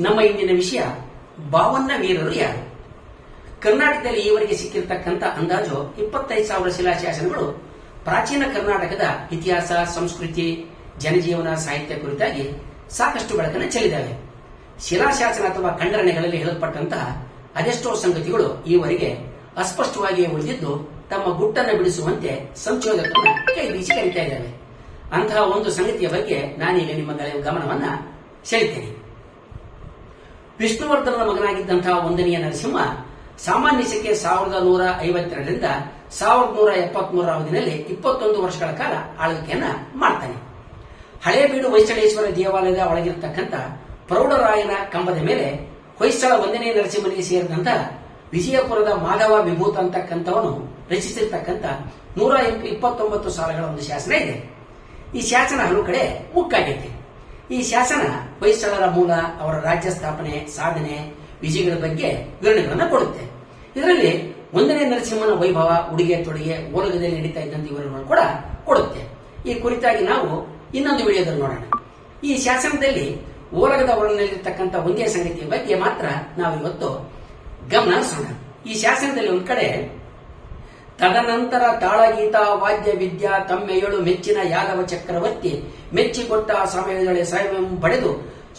ನಮ್ಮ ಇಂದಿನ ವಿಷಯ ಬಾವನ್ನ ವೀರರು ಯಾರು. ಕರ್ನಾಟಕದಲ್ಲಿ ಈವರೆಗೆ ಸಿಕ್ಕಿರತಕ್ಕಂಥ ಅಂದಾಜು 25,000 ಶಿಲಾಶಾಸನಗಳು ಪ್ರಾಚೀನ ಕರ್ನಾಟಕದ ಇತಿಹಾಸ, ಸಂಸ್ಕೃತಿ, ಜನಜೀವನ, ಸಾಹಿತ್ಯ ಕುರಿತಾಗಿ ಸಾಕಷ್ಟು ಬೆಳಕನ್ನು ಚೆಲ್ಲಿದ್ದಾವೆ. ಶಿಲಾಶಾಸನ ಅಥವಾ ಖಂಡರಣೆಗಳಲ್ಲಿ ಹೇಳಲ್ಪಟ್ಟಂತಹ ಅದೆಷ್ಟೋ ಸಂಗತಿಗಳು ಈವರೆಗೆ ಅಸ್ಪಷ್ಟವಾಗಿಯೇ ಉಳಿದಿದ್ದು ತಮ್ಮ ಗುಟ್ಟನ್ನು ಬಿಡಿಸುವಂತೆ ಸಂಶೋಧಕರನ್ನ ಕೈ ಬೀಸಿ ಕರೀತಾ ಇದ್ದಾವೆ. ಅಂತಹ ಒಂದು ಸಂಗತಿಯ ಬಗ್ಗೆ ನಾನೀಗ ನಿಮ್ಮ ಗಮನವನ್ನ ಸೆಳೆಯುತ್ತೇನೆ. ವಿಷ್ಣುವರ್ಧನನ ಮಗನಾಗಿದ್ದಂತಹ 1ನೇ ನರಸಿಂಹ ಸಾಮಾನ್ಯ ಶಕೆ 1152ರಿಂದ 1173 ಅವಧಿಯಲ್ಲಿ 21 ವರ್ಷಗಳ ಕಾಲ ಆಳ್ವಿಕೆಯನ್ನ ಮಾಡ್ತಾನೆ. ಹಳೇಬೀಡು ಹೊಯ್ಸಳೇಶ್ವರ ದೇವಾಲಯದ ಒಳಗಿರತಕ್ಕಂಥ ಪ್ರೌಢರಾಯನ ಕಂಬದ ಮೇಲೆ ಹೊಯ್ಸಳ 1ನೇ ನರಸಿಂಹನಿಗೆ ಸೇರಿದಂತಹ ವಿಜಯಪುರದ ಮಾಧವ ವಿಭೂತ ಅಂತಕ್ಕಂಥವನು ರಚಿಸಿರ್ತಕ್ಕಂಥ 129 ಸಾಲುಗಳ ಒಂದು ಶಾಸನ ಇದೆ. ಈ ಶಾಸನ ಹಲವು ಕಡೆ ಮುಕ್ಕಾಗೈತೆ. ಈ ಶಾಸನ ಹೊಯ್ಸಳರ ಮೂಲ, ಅವರ ರಾಜ್ಯ ಸ್ಥಾಪನೆ, ಸಾಧನೆ, ವಿಜಯಗಳ ಬಗ್ಗೆ ವಿವರಣೆಗಳನ್ನು ಕೊಡುತ್ತೆ. ಇದರಲ್ಲಿ 1ನೇ ನರಸಿಂಹನ ವೈಭವ, ಉಡುಗೆ ತೊಡುಗೆ, ಓಲಗದಲ್ಲಿ ನಡೀತಾ ಇದ್ದಂತ ವಿವರಗಳನ್ನು ಕೂಡ ಕೊಡುತ್ತೆ. ಈ ಕುರಿತಾಗಿ ನಾವು ಇನ್ನೊಂದು ವಿಡಿಯೋದಲ್ಲಿ ನೋಡೋಣ. ಈ ಶಾಸನದಲ್ಲಿ ಓಲಗದ ಒಳನಲ್ಲಿರ್ತಕ್ಕಂಥ ಒಂದೇ ಸಂಗತಿಯ ಬಗ್ಗೆ ಮಾತ್ರ ನಾವು ಇವತ್ತು ಗಮನ ಹರಿಸೋಣ. ಈ ಶಾಸನದಲ್ಲಿ ಒಂದ್ ಕಡೆ ತದನಂತರ ತಾಳಗೀತ ವಾದ್ಯ ವಿದ್ಯಾ ತಮ್ಮೆಯಳು ಮೆಚ್ಚಿನ ಯಾದವ ಚಕ್ರವರ್ತಿ ಮೆಚ್ಚಿಕೊಟ್ಟ ಸಮಯದೊಳೆ ಸೈವಂ ಪಡೆದು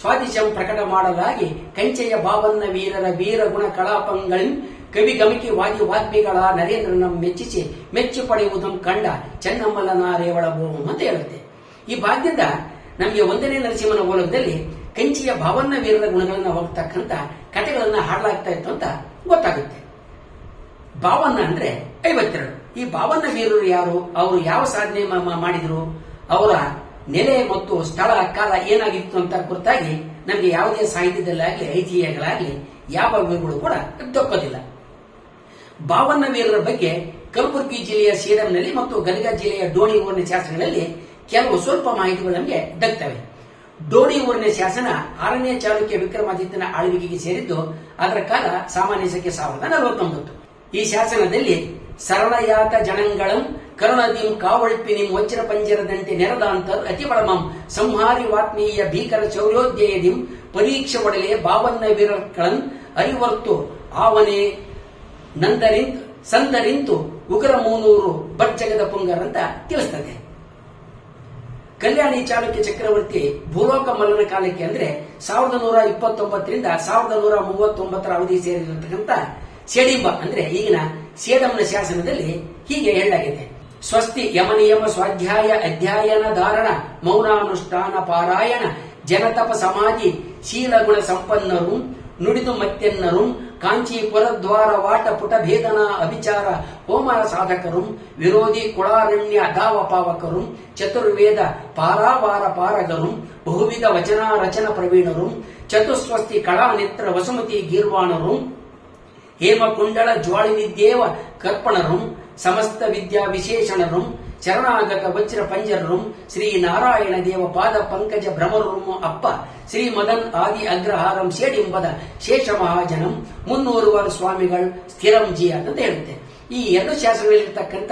ಸ್ವಾದಿಶಂ ಪ್ರಕಟ ಮಾಡಲಾಗಿ ಕಂಚೆಯ ಬಾವನ್ನ ವೀರರ ವೀರ ಗುಣ ಕಲಾಪಂಗಳಿಂ ಕವಿ ಗಮಕಿ ವಾದಿ ವಾದ್ಮಿಗಳ ನರೇಂದ್ರನ ಮೆಚ್ಚಿಸಿ ಮೆಚ್ಚಿ ಪಡೆಯುವುದನ್ನು ಕಂಡ ಚೆನ್ನಮ್ಮಲನ ರೇವಳ ಬೋಮ ಅಂತ ಹೇಳುತ್ತೆ. ಈ ಭಾಗದಿಂದ ನಮಗೆ 1ನೇ ನರಸಿಂಹನ ಓಲಗದಲ್ಲಿ ಕಂಚಿಯ ಭಾವನ್ನ ವೀರರ ಗುಣಗಳನ್ನ ಹೋಗ್ತಕ್ಕಂಥ ಕಥೆಗಳನ್ನ ಹಾಡಲಾಗ್ತಾ ಇತ್ತು ಅಂತ ಗೊತ್ತಾಗುತ್ತೆ. ಬಾವನ್ನ ಅಂದ್ರೆ 52. ಈ ಬಾವನ್ನ ವೀರರು ಯಾರು, ಅವರು ಯಾವ ಸಾಧನೆ ಮಾಡಿದ್ರು, ಅವರ ನೆಲೆ ಮತ್ತು ಸ್ಥಳ ಕಾಲ ಏನಾಗಿತ್ತು ಅಂತ ಕುರಿತಾಗಿ ನಮಗೆ ಯಾವುದೇ ಸಾಹಿತ್ಯದಲ್ಲಾಗ್ಲಿ ಐತಿಹ್ಯಗಳಾಗ್ಲಿ ಯಾವ ವಿವರಗಳು ಕೂಡ ದೊಕ್ಕೋದಿಲ್ಲ. ಬಾವನ್ನ ವೀರರ ಬಗ್ಗೆ ಕಲಬುರಗಿ ಜಿಲ್ಲೆಯ ಸೇಡಂನಲ್ಲಿ ಮತ್ತು ಗದಗ ಜಿಲ್ಲೆಯ ಡೋಣಿ ಊರಿನ ಶಾಸನಗಳಲ್ಲಿ ಕೆಲವು ಸ್ವಲ್ಪ ಮಾಹಿತಿಗಳು ನಮಗೆ ದಕ್ತವೆ. ಡೋಣಿ ಊರಿನ ಶಾಸನ 6ನೇ ಚಾಲುಕ್ಯ ವಿಕ್ರಮಾದಿತ್ಯನ ಆಳ್ವಿಕೆಗೆ ಸೇರಿದ್ದು ಅದರ ಕಾಲ ಸಾಮಾನ್ಯ ಶಕೆ 1049. ಈ ಶಾಸನದಲ್ಲಿ ಸರಳಯಾತ ಜಣಂಗಳಂ ಕರುಣದಿಂ ಕಾವಳ್ಪಿನಿಂ ವಜ್ರ ಪಂಜರದಂತೆ ನೆರದಾಂತರ್ ಅತಿಬಳಮಂ ಸಂಹಾರಿ ವಾತ್ಮೀಯ ಭೀಕರ ಚೌರ್ಯೋದ್ಯಯದಿಂ ಪರೀಕ್ಷೆ ಒಡಲೆ ಬಾವನ್ನ ವೀರರ್ಗಳನ್ ಅರಿವರ್ತು ಆವನೆ ನಂದರಿಂತ್ ಸಂದರಿಂತು ಉಗ್ರ ಮೂನೂರು ಬರ್ಜಗದ ಪುಂಗರ್ ಅಂತ ತಿಳಿಸ್ತದೆ. ಕಲ್ಯಾಣಿ ಚಾಲುಕ್ಯ ಚಕ್ರವರ್ತಿ ಭೂಲೋಕ ಮಲ್ಲನ ಕಾಲಕ್ಕೆ ಅಂದ್ರೆ 1129ರಿಂದ 1139 ಅವಧಿ ಸೇರಿರತಕ್ಕಂಥ ಸೇಡಿಂಬ ಅಂದ್ರೆ ಈಗಿನ ಸೇಡಂನ ಶಾಸನದಲ್ಲಿ ಹೀಗೆ ಹೇಳಲಾಗಿದೆ. ಸ್ವಸ್ತಿ ಯಮನಿಯಮ ಸ್ವಾಧ್ಯಾಯ ಅಧ್ಯಯನ ಧಾರಣ ಮೌನಾನುಷ್ಠಾನ ಪಾರಾಯಣ ಜನತಪ ಸಮಾಧಿ ಶೀಲಗುಣ ಸಂಪನ್ನರು ನುಡಿದು ಮತ್ತೆನ್ನರು ಕಾಂಚೀಪುರ ದ್ವಾರ ವಾಟ ಪುಟ ಭೇದನ ಅಭಿಚಾರ ಹೋಮ ಸಾಧಕರು ವಿರೋಧಿ ಕುಳಾರಣ್ಯ ದಾವ ಪಾವಕರು ಚತುರ್ವೇದ ಪಾರಾವಾರ ಪಾರಗರು ಬಹುವಿಧ ವಚನ ರಚನ ಪ್ರವೀಣರು ಚತುಸ್ವಸ್ತಿ ಕಳಾನಿತ್ರ ವಸುಮತಿ ಗೀರ್ವಾಣರು ಹೇಮಕುಂಡಳ ಜ್ವಾಳಿನಿದ್ದೇವ ಕರ್ಪಣರು ಸಮಸ್ತ ವಿದ್ಯಾ ವಿಶೇಷಣರು ಶರಣಾಗತ ವಜ್ರ ಪಂಜರರು ಶ್ರೀ ನಾರಾಯಣ ದೇವ ಪಾದ ಪಂಕಜ ಭ್ರಮರು ಅಪ್ಪ ಶ್ರೀ ಮದನ್ ಆದಿ ಅಗ್ರಹಾರಂ ಶೇಡಿಂಬದ ಶೇಷ ಮಹಾಜನಂ 300 ಸ್ವಾಮಿಗಳು ಸ್ಥಿರಂ ಜಿ ಅಂತ ಹೇಳುತ್ತೆ. ಈ 2 ಶಾಸನಗಳಿರ್ತಕ್ಕಂಥ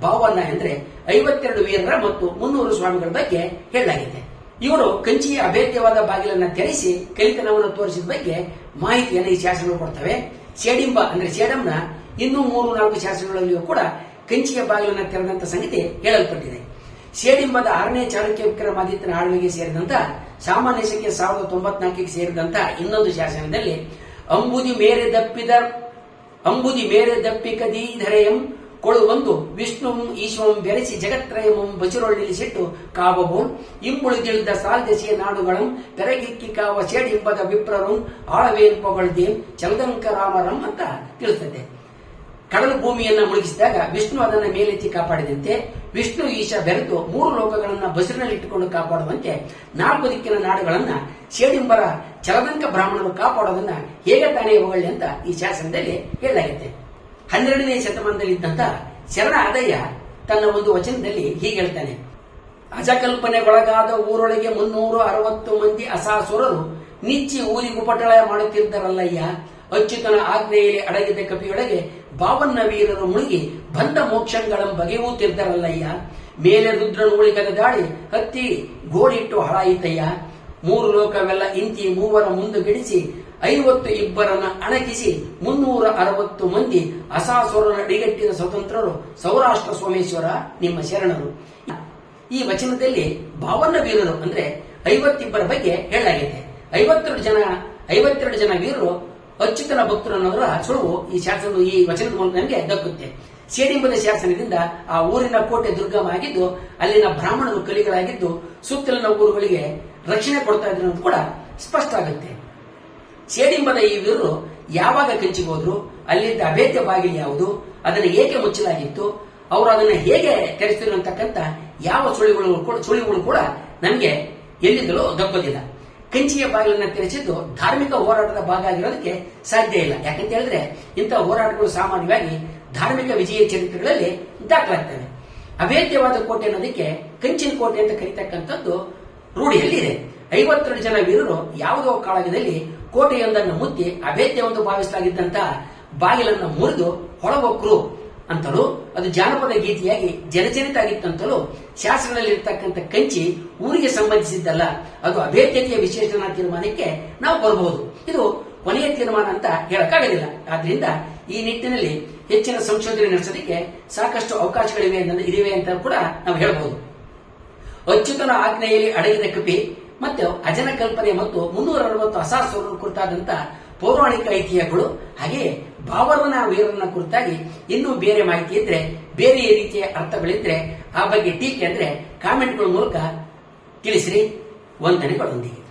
ಭಾವನ್ನ ಅಂದ್ರೆ 52 ವೀರರ ಮತ್ತು 300 ಸ್ವಾಮಿಗಳ ಬಗ್ಗೆ ಹೇಳಲಾಗಿದೆ. ಇವರು ಕಂಚಿಯ ಅಭೇದ್ಯವಾದ ಬಾಗಿಲನ್ನ ತೆರೆಸಿ ಕಲಿತನವನ್ನು ತೋರಿಸಿದ ಬಗ್ಗೆ ಮಾಹಿತಿಯನ್ನು ಈ ಶಾಸನಗಳು ಕೊಡ್ತವೆ. ಸೇಡಿಂಬ ಅಂದ್ರೆ ಸೇಡಂನ ಇನ್ನೂ 3-4 ಶಾಸನಗಳಲ್ಲಿಯೂ ಕೂಡ ಕಂಚಿಯ ಬಾಗಿಲನ್ನು ತೆರೆದಂತ ಸಂಗತಿ ಹೇಳಲ್ಪಟ್ಟಿದೆ. ಸೇಡಿಂಬದ 6ನೇ ಚಾಲುಕ್ಯ ವಿಕ್ರಮಾದಿತ್ಯನ ಆಳ್ವಿಕೆಗೆ ಸೇರಿದಂತ ಸಾಮಾನ್ಯ ಶಕೆ 1094ಕ್ಕೆ ಸೇರಿದಂತ ಇನ್ನೊಂದು ಶಾಸನದಲ್ಲಿ ಅಂಬುದಿ ಮೇರೆ ದಪ್ಪಿಕದೀಧರೆಯಂ ಕೊಳುವೊಂದು ವಿಷ್ಣುಂ ಈಶ್ವಂ ಬೆರೆಸಿ ಜಗತ್ರಯಮಂ ಬಚಿರೊಳ್ಳಿಲಿಸಿಟ್ಟು ಕಾವವು ಇಂಬುಳಿದಿಳಿದ ಸಾಲ್ದೆಸಿಯ ನಾಡುಗಳಂ ಪೆರಗಿಕ್ಕಿ ಕಾವ ಸೇಡಿಂಬದ ವಿಪ್ರರು ಆಳವೇನ್ ಪೊಗಳ್ದೇಂ ಚಲದಂಕರಾಮರಂ ಅಂತ ತಿಳಿಸುತ್ತದೆ. ಕಡಲು ಭೂಮಿಯನ್ನ ಮುಳುಗಿಸಿದಾಗ ವಿಷ್ಣು ಅದನ್ನ ಮೇಲೆತ್ತಿ ಕಾಪಾಡಿದಂತೆ ವಿಷ್ಣು ಈಶ ಬೆರೆತು 3 ಲೋಕಗಳನ್ನ ಬಸಿರಿನಲ್ಲಿಟ್ಟುಕೊಂಡು ಕಾಪಾಡುವಂತೆ 4 ದಿಕ್ಕಿನ ನಾಡುಗಳನ್ನ ಸೇಡಿಂಬರ ಚಲದಂಕ ಬ್ರಾಹ್ಮಣರು ಕಾಪಾಡೋದನ್ನ ಹೇಗೆ ತಾನೇ ಹೊಗಳಿ ಅಂತ ಈ ಶಾಸನದಲ್ಲಿ ಹೇಳಲಾಗಿದೆ. 12ನೇ ಶತಮಾನದಲ್ಲಿದ್ದಂತ ಶರಣ ಅದಯ್ಯ ತನ್ನ ಒಂದು ವಚನದಲ್ಲಿ ಹೀಗೆ ಹೇಳ್ತಾನೆ. ಅಜಕಲ್ಪನೆಗೊಳಗಾದ ಊರೊಳಗೆ 360 ಮಂದಿ ಅಸಾಸುರರು ನಿಚ್ಚಿ ಊರಿಗುಪಟಳ ಮಾಡುತ್ತಿದ್ದರಲ್ಲಯ್ಯ ಅಚ್ಯುತನ ಆಜ್ಞೆಯಲ್ಲಿ ಅಡಗಿದ ಕಪಿಯೊಳಗೆ ಬಾವನ್ನ ವೀರರು ಮುಳುಗಿ ಬಂದ ಮೋಕ್ಷಂಗಳ ಬಗೆಯೂತಿರ್ದರಲ್ಲಯ್ಯ ಮೇಲೆ ರುದ್ರನು ಉಳಿಗದ ದಾಳಿ ಹತ್ತಿ ಗೋಡಿಟ್ಟು ಹಳಾಯಿತಯ್ಯ ಮೂರು ಲೋಕವೆಲ್ಲ ಇಂತಿ ಮೂವರ ಮುಂದುಗಿಡಿಸಿ 50 ಇಬ್ಬರನ್ನ ಅಣಕಿಸಿ 360 ಮಂದಿ ಅಸಾಸುರನ ಅಡಿಗಟ್ಟಿನ ಸ್ವತಂತ್ರರು ಸೌರಾಷ್ಟ್ರ ಸೋಮೇಶ್ವರ ನಿಮ್ಮ ಶರಣರು. ಈ ವಚನದಲ್ಲಿ ಭಾವನ್ನ ವೀರರು ಅಂದ್ರೆ 51 ಬಗ್ಗೆ ಹೇಳಲಾಗಿದೆ. 52 ಜನ ವೀರರು ಅಚ್ಯುತನ ಭಕ್ತರು ಅನ್ನೋದರ ಸುಳುವು ಈ ವಚನದ ಮೂಲಕ ನಮಗೆ ದಕ್ಕುತ್ತೆ. ಸೇಡಿಂಬದ ಶಾಸನದಿಂದ ಆ ಊರಿನ ಕೋಟೆ ದುರ್ಗಮ ಆಗಿದ್ದು ಅಲ್ಲಿನ ಬ್ರಾಹ್ಮಣರು ಕಲಿಗಳಾಗಿದ್ದು ಸುತ್ತಲಿನ ಊರುಗಳಿಗೆ ರಕ್ಷಣೆ ಕೊಡ್ತಾ ಇದ್ರು ಅಂತ ಕೂಡ ಸ್ಪಷ್ಟ ಆಗುತ್ತೆ. ಸೇಡಿಂಬದ ಈ ವೀರರು ಯಾವಾಗ ಕಂಚಿಗೆ ಹೋದ್ರು, ಅಲ್ಲಿದ್ದ ಅಭೇದ್ಯ ಬಾಗಿಲು ಯಾವುದು, ಅದನ್ನು ಏಕೆ ಮುಚ್ಚಲಾಗಿತ್ತು, ಅವರು ಅದನ್ನು ಹೇಗೆ ತೆರೆಸಿದ್ರು ಅಂತಕ್ಕಂಥ ಯಾವ ಸುಳಿವುಗಳು ಕೂಡ ನಮಗೆ ಎಲ್ಲಿಂದಲೂ ದಕ್ಕೋದಿಲ್ಲ. ಕಂಚಿಯ ಬಾಗಿಲನ್ನು ತೆರೆಸಿದ್ದು ಧಾರ್ಮಿಕ ಹೋರಾಟದ ಭಾಗ ಆಗಿರೋದಕ್ಕೆ ಸಾಧ್ಯ ಇಲ್ಲ. ಯಾಕಂತ ಹೇಳಿದ್ರೆ ಇಂತಹ ಹೋರಾಟಗಳು ಸಾಮಾನ್ಯವಾಗಿ ಧಾರ್ಮಿಕ ವಿಜಯ ಚರಿತ್ರೆಗಳಲ್ಲಿ ದಾಖಲಾಗ್ತವೆ. ಅಭೇದ್ಯವಾದ ಕೋಟೆ ಅನ್ನೋದಕ್ಕೆ ಕಂಚಿನ ಕೋಟೆ ಅಂತ ಕರೀತಕ್ಕಂಥದ್ದು ರೂಢಿಯಲ್ಲಿದೆ. 52 ಜನ ವೀರರು ಯಾವುದೋ ಕಾಳಗದಲ್ಲಿ ಕೋಟೆಯೊಂದನ್ನು ಮುತ್ತಿ ಅಭೇದ್ಯವೆಂದು ಭಾವಿಸಲಾಗಿದ್ದಂತಹ ಬಾಗಿಲನ್ನು ಮುರಿದು ಹೊಳಬೊಕ್ಕರು ಅಂತಲೂ ಅದು ಜಾನಪದ ಗೀತೆಯಾಗಿ ಜನಜನಿತ ಆಗಿತ್ತಂತಲೂ ಶಾಸ್ತ್ರದಲ್ಲಿರ್ತಕ್ಕಂಥ ಕಂಚಿ ಊರಿಗೆ ಸಂಬಂಧಿಸಿದ್ದಲ್ಲ, ಅದು ಅಭೇದ್ಯತೆಯ ವಿಶೇಷಣಾ ತೀರ್ಮಾನಕ್ಕೆ ನಾವು ಬರಬಹುದು. ಇದು ಕೊನೆಯ ತೀರ್ಮಾನ ಅಂತ ಹೇಳಕ್ಕಾಗೋದಿಲ್ಲ. ಆದ್ರಿಂದ ಈ ನಿಟ್ಟಿನಲ್ಲಿ ಹೆಚ್ಚಿನ ಸಂಶೋಧನೆ ನಡೆಸೋದಕ್ಕೆ ಸಾಕಷ್ಟು ಅವಕಾಶಗಳಿವೆ ಅಂತ ಕೂಡ ನಾವು ಹೇಳಬಹುದು. ಅಚ್ಯುತನ ಆಜ್ಞೆಯಲ್ಲಿ ಅಡಗಿದ ಕಪಿ ಮತ್ತು ಅಜನ ಕಲ್ಪನೆ ಮತ್ತು 360 ಅಸಾಸುರರ ಕುರಿತಾದಂತ ಪೌರಾಣಿಕ ಐತಿಹ್ಯಗಳು, ಹಾಗೆಯೇ ಬಾಬರನ ವೀರನ ಕುರಿತಾಗಿ ಇನ್ನೂ ಬೇರೆ ಮಾಹಿತಿ ಇದ್ರೆ, ಬೇರೆ ರೀತಿಯ ಅರ್ಥಗಳಿದ್ರೆ ಆ ಬಗ್ಗೆ ಟೀಕೆ ಅಂದ್ರೆ ಕಾಮೆಂಟ್ಗಳ ಮೂಲಕ ತಿಳಿಸಿರಿ. ವಂದನೆಗಳೊಂದಿಗೆ.